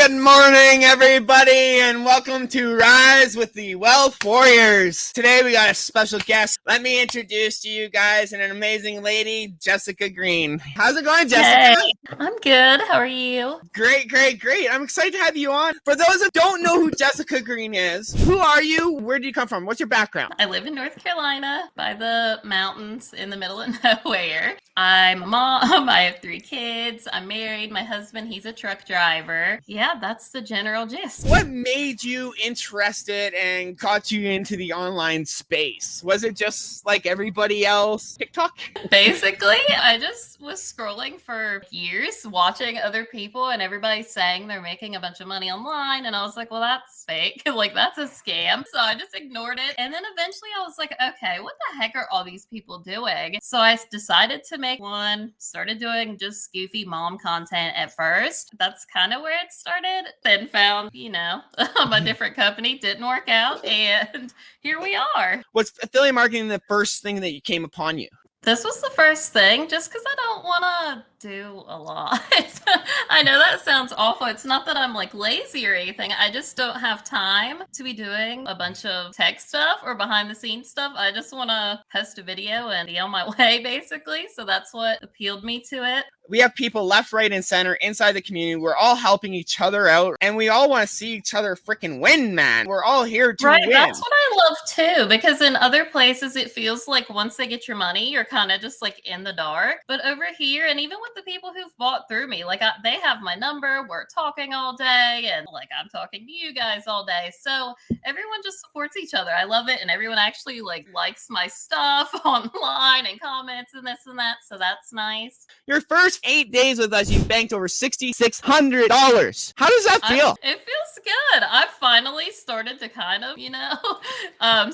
Good morning, everybody, and welcome to Rise with the Wealth Warriors. Today we got a special guest. Let me introduce to you guys an amazing lady, Jessica Green. How's it going, Jessica? Hey, I'm good. How are you? Great. I'm excited to have you on. For those that don't know who Jessica Green is, who are you? Where do you come from? What's your background? I live in North Carolina by the mountains in the middle of nowhere. I'm a mom. I have 3 kids. I'm married. My husband, he's a truck driver. Yeah, that's the general gist. What made you interested and got you into the online space? Was it just like everybody else, TikTok? Basically, I just was scrolling for years, watching other people and everybody saying they're making a bunch of money online. And I was like, well, that's fake. Like, that's a scam. So I just ignored it. And then eventually I was like, okay, what the heck are all these people doing? So I decided to make one, started doing just goofy mom content at first. That's kind of where it started. Then found, a different company, didn't work out. And here we are. Was affiliate marketing the first thing that you came upon you? This was the first thing, just because I don't want to do a lot. I know that sounds awful. It's not that I'm like lazy or anything. I just don't have time to be doing a bunch of tech stuff or behind the scenes stuff. I just want to post a video and be on my way, basically. So that's what appealed me to it. We have people left, right, and center inside the community. We're all helping each other out, and we all want to see each other freaking win, man. We're all here to win. That's what I love too, because in other places it feels like once they get your money, you're kind of just like in the dark. But over here, and even with the people who've bought through me, like they have my number. We're talking all day, and like I'm talking to you guys all day. So everyone just supports each other. I love it, and everyone actually likes my stuff online and comments and this and that. So that's nice. Your first 8 days with us, you banked over $6,600. How does that feel? It feels good. I've finally started to kind of,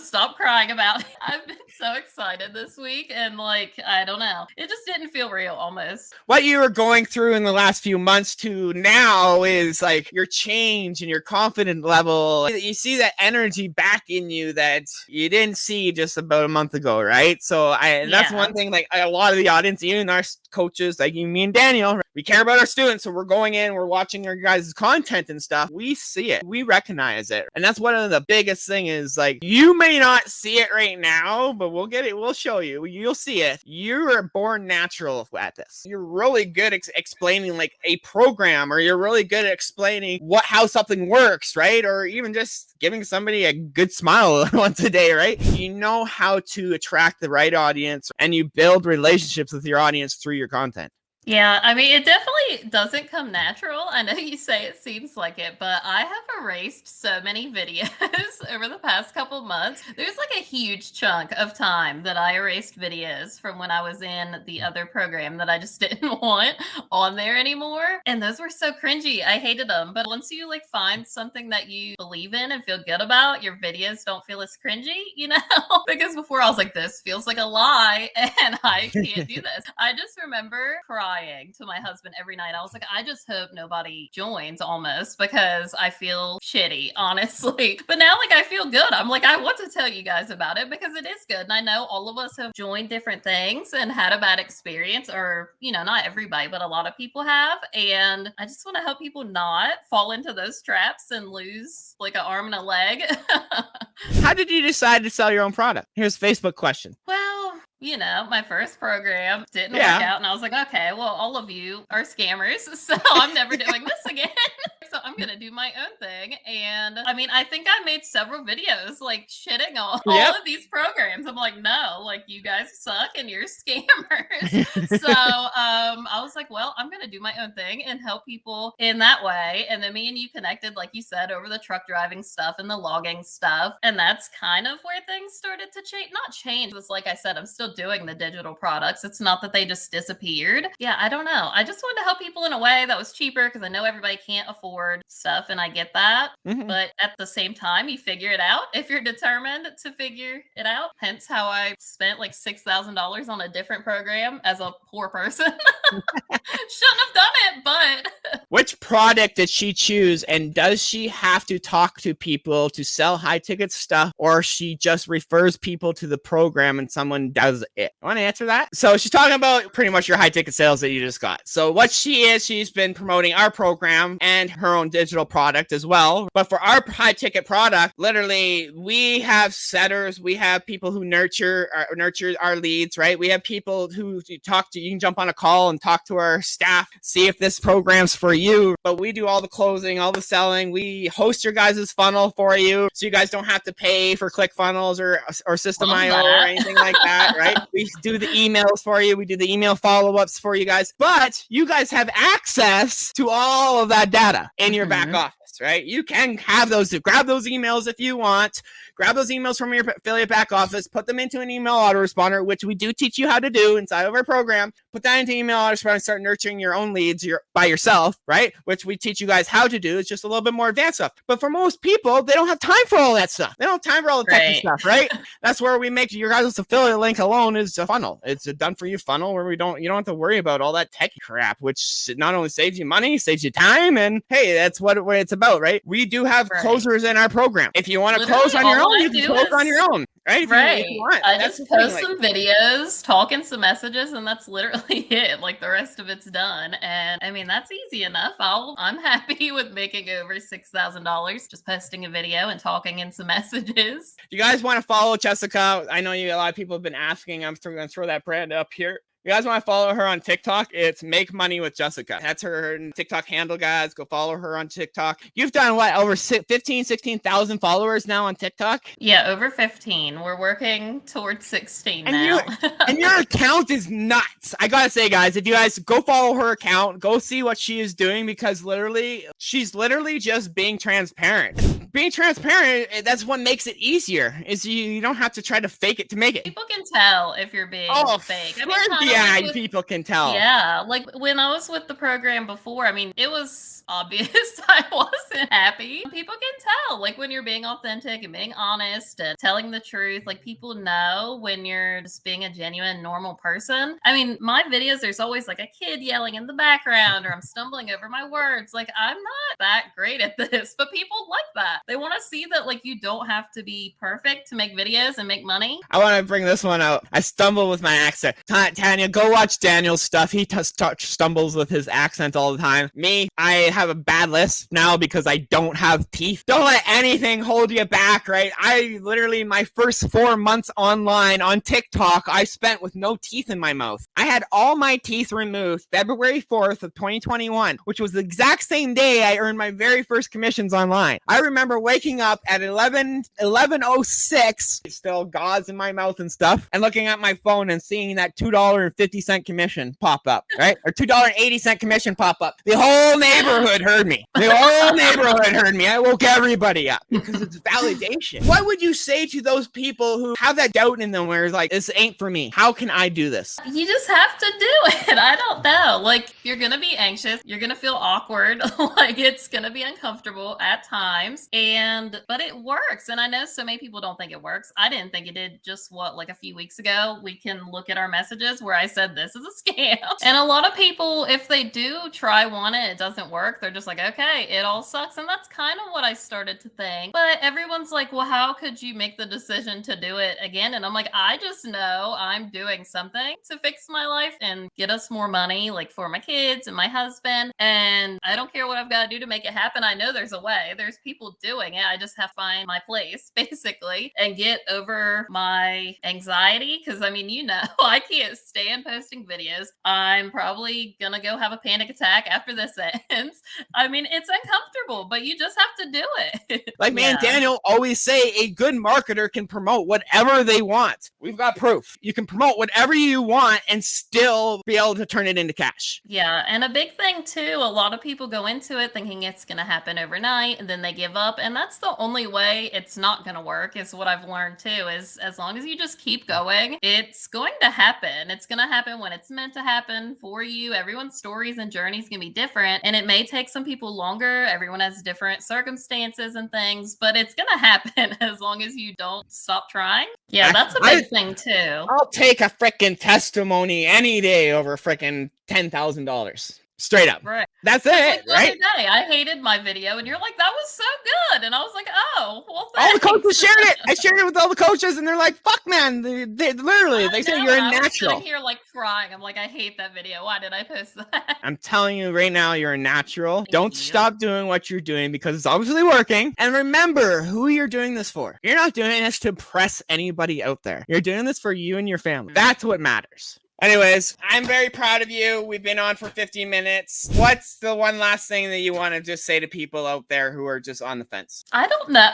stop crying about it. I've been so excited this week, and I don't know. It just didn't feel real almost. What you were going through in the last few months to now is like your change and your confidence level. You see that energy back in you that you didn't see just about a month ago, right? So that's one thing, like a lot of the audience, even our coaches, like me and Daniel, we care about our students. So we're going in, we're watching your guys' content and stuff. We see it. We recognize it. And that's one of the biggest thing is like, you may not see it right now, but we'll get it. We'll show you. You'll see it. You're born natural at this. You're really good at explaining like a program, or you're really good at explaining how something works, right? Or even just giving somebody a good smile once a day, right? You know how to attract the right audience, and you build relationships with your audience through your content. Yeah, I mean, it definitely doesn't come natural. I know you say it seems like it, but I have erased so many videos over the past couple months. There's like a huge chunk of time that I erased videos from when I was in the other program that I just didn't want on there anymore. And those were so cringy. I hated them. But once you find something that you believe in and feel good about, your videos don't feel as cringy, Because before I was like, this feels like a lie and I can't do this. I just remember crying to my husband every night. I was like, I just hope nobody joins almost, because I feel shitty, honestly. But now I feel good. I'm like, I want to tell you guys about it because it is good. And I know all of us have joined different things and had a bad experience, or, not everybody, but a lot of people have. And I just want to help people not fall into those traps and lose an arm and a leg. How did you decide to sell your own product? Here's a Facebook question. Well, my first program didn't work out, and I was like, okay, well, all of you are scammers, so I'm never doing this again. So I'm going to do my own thing. And I mean, I think I made several videos shitting on all of these programs. I'm like, no, you guys suck and you're scammers. So I was like, well, I'm going to do my own thing and help people in that way. And then me and you connected, like you said, over the truck driving stuff and the logging stuff. And that's kind of where things started to change. Not change. It was like I said, I'm still doing the digital products. It's not that they just disappeared. Yeah, I don't know. I just wanted to help people in a way that was cheaper, because I know everybody can't afford stuff, and I get that. Mm-hmm. But at the same time, you figure it out if you're determined to figure it out. Hence how I spent $6,000 on a different program as a poor person. Shouldn't have done it, but... Which product did she choose, and does she have to talk to people to sell high ticket stuff, or she just refers people to the program and someone does it? I want to answer that. So she's talking about pretty much your high ticket sales that you just got. So what she is, she's been promoting our program and her own digital product as well. But for our high ticket product, literally we have setters, we have people who nurture our leads, right? We have people who you talk to, you can jump on a call and talk to our staff, see if this program's for you. But we do all the closing, all the selling. We host your guys' funnel for you, so you guys don't have to pay for ClickFunnels or System.io or anything like that, right? We do the emails for you. We do the email follow-ups for you guys. But you guys have access to all of that data in your back office, right? You can have those, grab those emails if you want. Grab those emails from your affiliate back office, put them into an email autoresponder, which we do teach you how to do inside of our program. Put that into email autoresponder and start nurturing your own leads by yourself, right? Which we teach you guys how to do. It's just a little bit more advanced stuff. But for most people, they don't have time for all that stuff. They don't have time for all the techy stuff, right? That's where we make your guys' affiliate link alone is a funnel. It's a done for you funnel where you don't have to worry about all that techy crap, which not only saves you money, saves you time, and hey, that's what it's about, right? We do have closers in our program. If you want to close on your own, you can close on your own, right? If you want. I just post some videos, talking some messages, and that's literally it. Like the rest of it's done. And I mean, that's easy enough. I'm happy with making over $6,000 just posting a video and talking in some messages. You guys want to follow Jessica? I know a lot of people have been asking. I'm going to throw that brand up here. You guys want to follow her on TikTok? It's Make Money with Jessica. That's her TikTok handle, guys. Go follow her on TikTok. You've done what, over 16,000 followers now on TikTok? Yeah, over 15. We're working towards 16 now. And your account is nuts. I gotta say, guys, if you guys go follow her account, go see what she is doing, because she's literally just being transparent. Being transparent, that's what makes it easier, is you don't have to try to fake it to make it. People can tell if you're being fake. I mean, people can tell. Yeah, like when I was with the program before, I mean, it was obvious I wasn't happy. People can tell, like when you're being authentic and being honest and telling the truth, like people know when you're just being a genuine, normal person. I mean, my videos, there's always like a kid yelling in the background or I'm stumbling over my words. Like I'm not that great at this, but people like that. They want to see that like you don't have to be perfect to make videos and make money. I want to bring this one out. I stumble with my accent. Tanya, go watch Daniel's stuff. He stumbles with his accent all the time. Me, I have a bad list now because I don't have teeth. Don't let anything hold you back, right? I literally, my first 4 months online on TikTok, I spent with no teeth in my mouth. I had all my teeth removed February 4th of 2021, which was the exact same day I earned my very first commissions online. I remember waking up at 11:06, still gauze in my mouth and stuff, and looking at my phone and seeing that $2.50 commission pop up, right? Or $2.80 commission pop up. The whole neighborhood heard me. The whole neighborhood heard me. I woke everybody up because it's validation. What would you say to those people who have that doubt in them where it's like, this ain't for me? How can I do this? You just have to do it. I don't know. Like, you're going to be anxious. You're going to feel awkward. Like, it's going to be uncomfortable at times. But it works. And I know so many people don't think it works. I didn't think it did just like a few weeks ago. We can look at our messages where I said, this is a scam. And a lot of people, if they do try one and it doesn't work, they're just like, okay, it all sucks. And that's kind of what I started to think. But everyone's like, well, how could you make the decision to do it again? And I'm like, I just know I'm doing something to fix my life and get us more money, like for my kids and my husband. And I don't care what I've got to do to make it happen. I know there's a way. There's people doing it. I just have to find my place, basically, and get over my anxiety. Because I mean, I can't stand posting videos. I'm probably gonna go have a panic attack after this ends. I mean, it's uncomfortable, but you just have to do it. Like me and Daniel always say, a good marketer can promote whatever they want. We've got proof. You can promote whatever you want and still be able to turn it into cash. Yeah, and a big thing too, a lot of people go into it thinking it's gonna happen overnight and then they give up, and that's the only way it's not gonna work, is what I've learned too, is as long as you just keep going, it's going to happen. It's gonna happen when it's meant to happen for you. Everyone's stories and journeys can be different, and it may take some people longer. Everyone has different circumstances and things, but it's gonna happen as long as you don't stop trying. Yeah, that's a big thing too. I'll take a freaking testimony any day over freaking $10,000. Straight up. Right. That's It's it, like the right? other day, I hated my video, and you're like, "That was so good," and I was like, "Oh, well, All the coaches thanks." shared it. I shared it with all the coaches, and they're like, "Fuck, man!" They literally, they say you're a I was natural. sitting here like crying. I'm like, I hate that video. Why did I post that? I'm telling you right now, you're a natural. Don't you. stop doing what you're doing because it's obviously working. And remember who you're doing this for. You're not doing this to impress anybody out there. You're doing this for you and your family. That's what matters. Anyways, I'm very proud of you. We've been on for 15 minutes. What's the one last thing that you want to just say to people out there who are just on the fence? I don't know.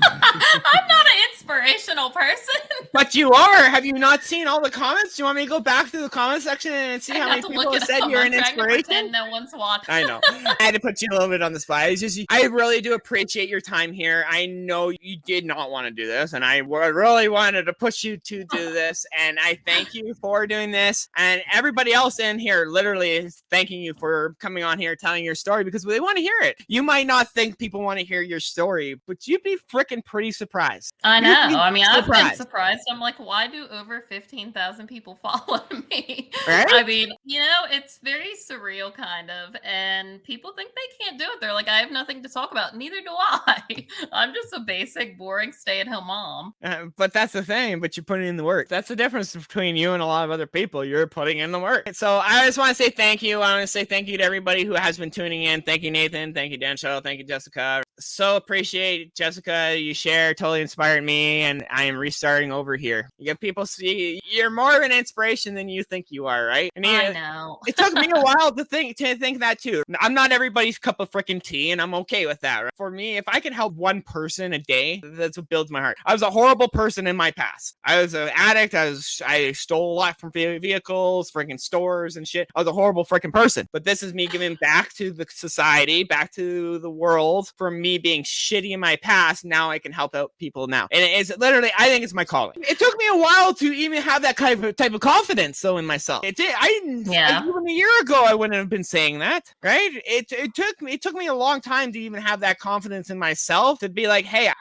I'm not an inspirational person. But you are. Have you not seen all the comments? Do you want me to go back to the comment section and see how many people have said you're an inspiration? No one's watching. I know. I had to put you a little bit on the spot. It's just, I really do appreciate your time here. I know you did not want to do this, and I really wanted to push you to do this, and I thank you for doing this. And everybody else in here literally is thanking you for coming on here telling your story because they want to hear it. You might not think people want to hear your story, but you'd be freaking pretty surprised. I know. I mean, I've been surprised. I'm like, why do over 15,000 people follow me? Right? I mean, it's very surreal kind of, and people think they can't do it. They're like, I have nothing to talk about. Neither do I. I'm just a basic, boring stay-at-home mom. But that's the thing, but you're putting in the work. That's the difference between you and a lot of other people. You're putting in the work. So I just want to say thank you. I want to say thank you to everybody who has been tuning in. Thank you, Nathan. Thank you, Dan Show. Thank you, Jessica. So appreciate Jessica. You share totally inspired me, and I am restarting over here. You get people see you're more of an inspiration than you think you are, right? I know. It took me a while to think that too. I'm not everybody's cup of freaking tea, and I'm okay with that. Right? For me, if I could help one person a day, that's what builds my heart. I was a horrible person in my past. I was an addict. I stole a lot from vehicles, freaking stores and shit. I was a horrible freaking person. But this is me giving back to the society, back to the world for me being shitty in my past. Now I can help out people now. And it's literally, I think it's my calling. It took me a while to even have that type of confidence though in myself. It did. Even a year ago, I wouldn't have been saying that, right? It took me a long time to even have that confidence in myself to be like, hey,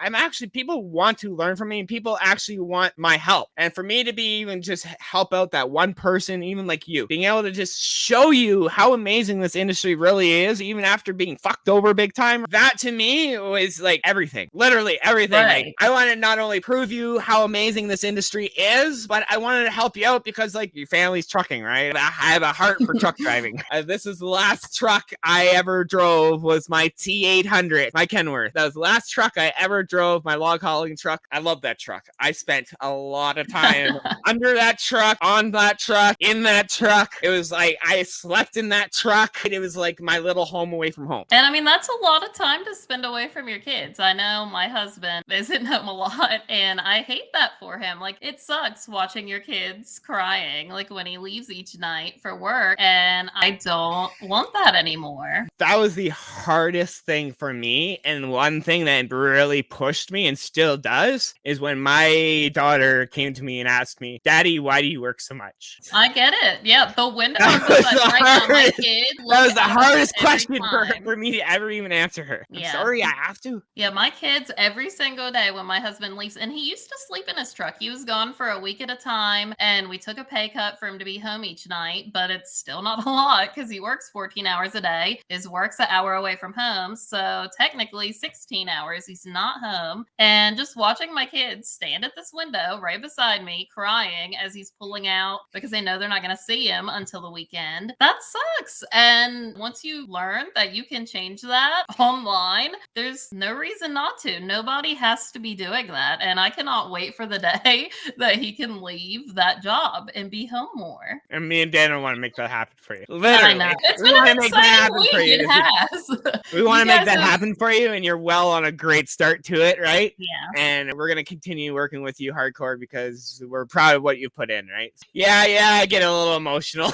people want to learn from me and people actually want my help. And for me to be even just help out that one person, even like you, being able to just show you how amazing this industry really is, even after being fucked over big time, that to me was like everything, literally everything. Right. Like, I wanted to not only prove you how amazing this industry is, but I wanted to help you out because like your family's trucking, right? I have a heart for truck driving. This is the last truck I ever drove was my T800, my Kenworth. That was the last truck I ever drove, my log hauling truck. I love that truck. I spent a lot of time under that truck, on that truck, in that truck. It was like I slept in that truck. It was like my little home away from home. And I mean, that's a lot of time to spend away from your kids. I know my husband isn't home a lot, and I hate that for him. Like, it sucks watching your kids crying, like when he leaves each night for work, and I don't want that anymore. That was the hardest thing for me, and one thing that really pushed me and still does is when my daughter came to me and asked me, Daddy, why do you work so much? I get it. Yeah, the window is like right now. My kid. That was the hardest question for me to ever even answer her. I'm sorry, I have to. Yeah, my kids every single day when my husband leaves, and he used to sleep in his truck. He was gone for a week at a time, and we took a pay cut for him to be home each night, but it's still not a lot because he works 14 hours a day. His work's an hour away from home, so technically 16 hours he's not home. And just watching my kids stand at this window right beside me crying as he's pulling out because they know they're not going to see him until the weekend, that sucks. And once you learn that you can change that online, there's no reason not to. Nobody has to be doing that. And I cannot wait for the day that he can leave that job and be home more. And me and Dan want to make that happen for you. Literally. I know. It's been an exciting week. It has. We want to make that happen for you, and you're well on a great start to it, right? Yeah. And we're going to continue working with you hardcore because we're proud of what you put in, right? Yeah, I get a little emotional.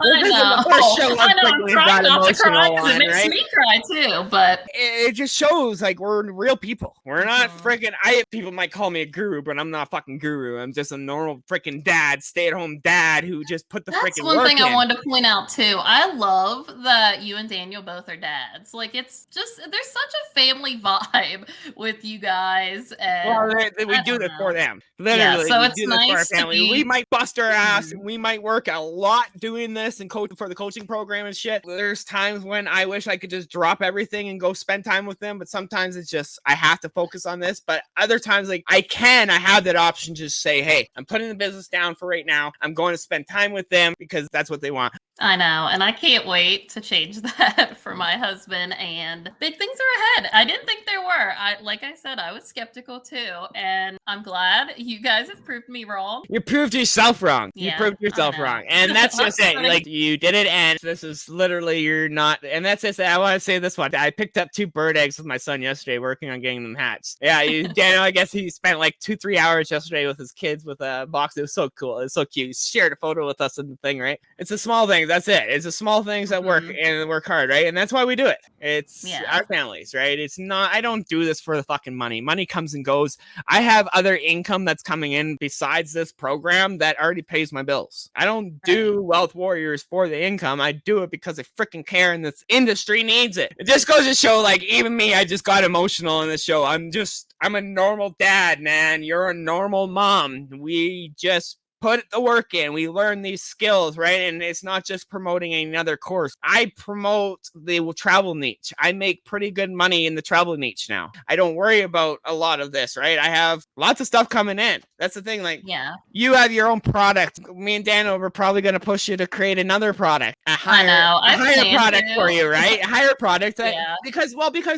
I know. I'm trying not to cry because it makes me cry too. But it just shows like we're real people. We're not freaking. People might call me a guru, but I'm not a fucking guru. I'm just a normal freaking dad, stay-at-home dad who just put the freaking work in. That's one thing I wanted to point out too. I love that you and Daniel both are dads. Like, it's just there's such a family vibe with you guys. And we do this for them. Literally, so we it's do nice this for our family. We might bust our ass and we might work a lot not doing this and coach for the coaching program and shit, there's times when I wish I could just drop everything and go spend time with them. But sometimes it's just, I have to focus on this. But other times, like I have that option to just say, hey, I'm putting the business down for right now. I'm going to spend time with them because that's what they want. I know, and I can't wait to change that for my husband, and big things are ahead. I didn't think there were. Like I said, I was skeptical too, and I'm glad you guys have proved me wrong. You proved yourself wrong. Yeah, you proved yourself wrong. And that's just it. Like, you did it, and this is literally, you're not, and that's just, I want to say this one. I picked up 2 bird eggs with my son yesterday working on getting them hatched. Yeah, Daniel, I guess he spent like 2-3 hours yesterday with his kids with a box. It was so cool. It was so cute. He shared a photo with us in the thing, right? It's a small thing. That's it. It's the small things that work and work hard, right? And that's why we do it. It's our families, right? It's not, I don't do this for the fucking money. Money comes and goes. I have other income that's coming in besides this program that already pays my bills. I don't do Wealth Warriors for the income. I do it because I freaking care and this industry needs it. It just goes to show, like, even me, I just got emotional in this show. I'm a normal dad, man. You're a normal mom. We just put the work in. We learn these skills, right? And it's not just promoting another course. I promote the travel niche. I make pretty good money in the travel niche now. I don't worry about a lot of this, right? I have lots of stuff coming in. That's the thing. Like, you have your own product. Me and Daniel, we're probably going to push you to create another product. A higher product for you, right? A higher product. Because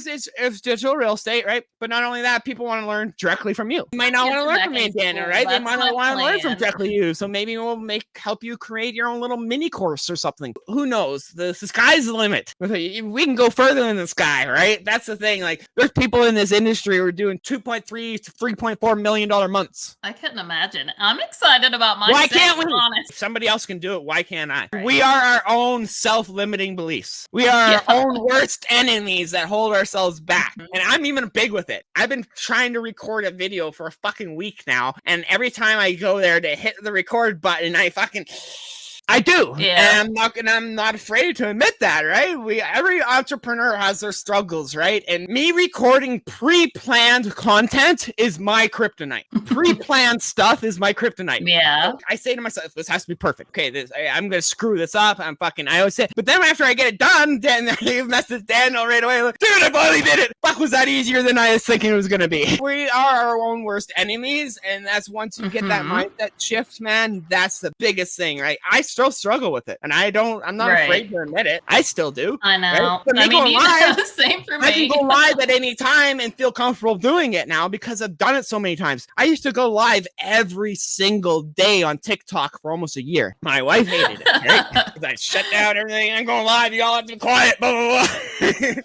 it's digital real estate, right? But not only that, people want to learn directly from you. You might not want to learn from me and Daniel, right? They might not want to learn from directly you. So maybe we'll help you create your own little mini course or something. Who knows? The sky's the limit. We can go further than the sky, right? That's the thing. Like, there's people in this industry who are doing $2.3 to $3.4 million months. I couldn't imagine. I'm excited about my Why can't we? Honest. If somebody else can do it, why can't I? Right. We are our own self-limiting beliefs. We are our own worst enemies that hold ourselves back. And I'm even big with it. I've been trying to record a video for a fucking week now, and every time I go there to hit the record button, I do. And I'm not afraid to admit that, right? Every entrepreneur has their struggles, right? And me recording pre-planned content is my kryptonite. Pre-planned stuff is my kryptonite. Yeah. I say to myself, this has to be perfect. Okay, I'm gonna screw this up. I always say, but then after I get it done, then I message Daniel right away. Like, dude, I finally did it. Fuck, was that easier than I was thinking it was gonna be? We are our own worst enemies, and that's once you get that mindset shift, man. That's the biggest thing, right? I still struggle with it, and I'm not afraid to admit it. I still do. I know. Right? I mean, the same for me. I can go live at any time and feel comfortable doing it now because I've done it so many times. I used to go live every single day on TikTok for almost a year. My wife hated it, right? Because I shut down everything. I'm going live. You all have to be quiet. Blah, blah, blah.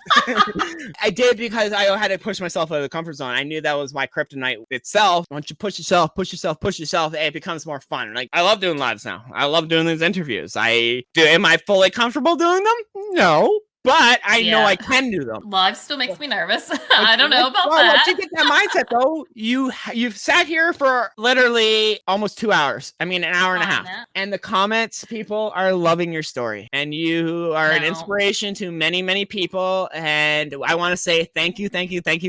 I did because I had to push myself out of the comfort zone. I knew that was my kryptonite itself. Once you push yourself, it becomes more fun. Like, I love doing lives now. I love doing these interviews. Am I fully comfortable doing them? No. But I know I can do them. Live still makes me nervous. I don't know about that. Once you get that mindset, though, you've sat here for literally almost 2 hours. I mean, an hour and a half. And the comments, people are loving your story. And you are an inspiration to many, many people. And I want to say thank you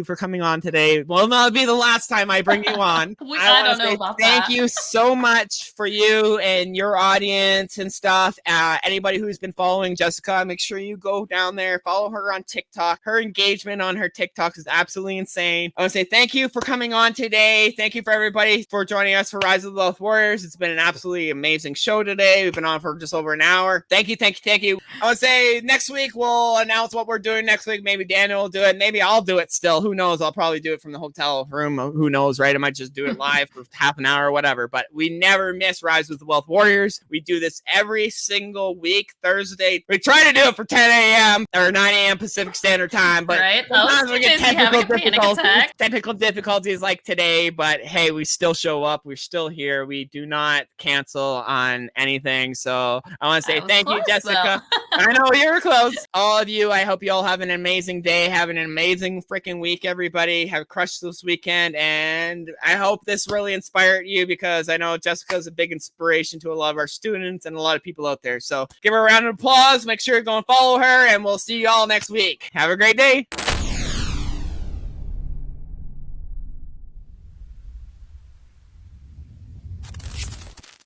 for coming on today. Well, that'll be the last time I bring you on. I don't know about that. Thank you so much for you and your audience and stuff. Anybody who's been following Jessica, make sure you go down there, follow her on TikTok. Her engagement on her TikTok is absolutely insane. I want to say thank you for coming on today. Thank you for everybody for joining us for Rise of the Wealth Warriors. It's been an absolutely amazing show today. We've been on for just over an hour. Thank you. I want to say next week we'll announce what we're doing next week. Maybe Daniel will do it. Maybe I'll do it still. Who knows? I'll probably do it from the hotel room. Who knows, right? I might just do it live for half an hour or whatever. But we never miss Rise with the Wealth Warriors. We do this every single week, Thursday. We try to do it for 10 a.m. or 9 a.m. Pacific Standard Time, but sometimes we get technical difficulties like today, but hey, we still show up. We're still here. We do not cancel on anything. So I want to say thank you, Jessica. I know you're close. All of you, I hope you all have an amazing day. Have an amazing freaking week, everybody. Have crushed this weekend, and I hope this really inspired you because I know Jessica is a big inspiration to a lot of our students and a lot of people out there. So give her a round of applause. Make sure you go and follow her, and we'll see you all next week. Have a great day.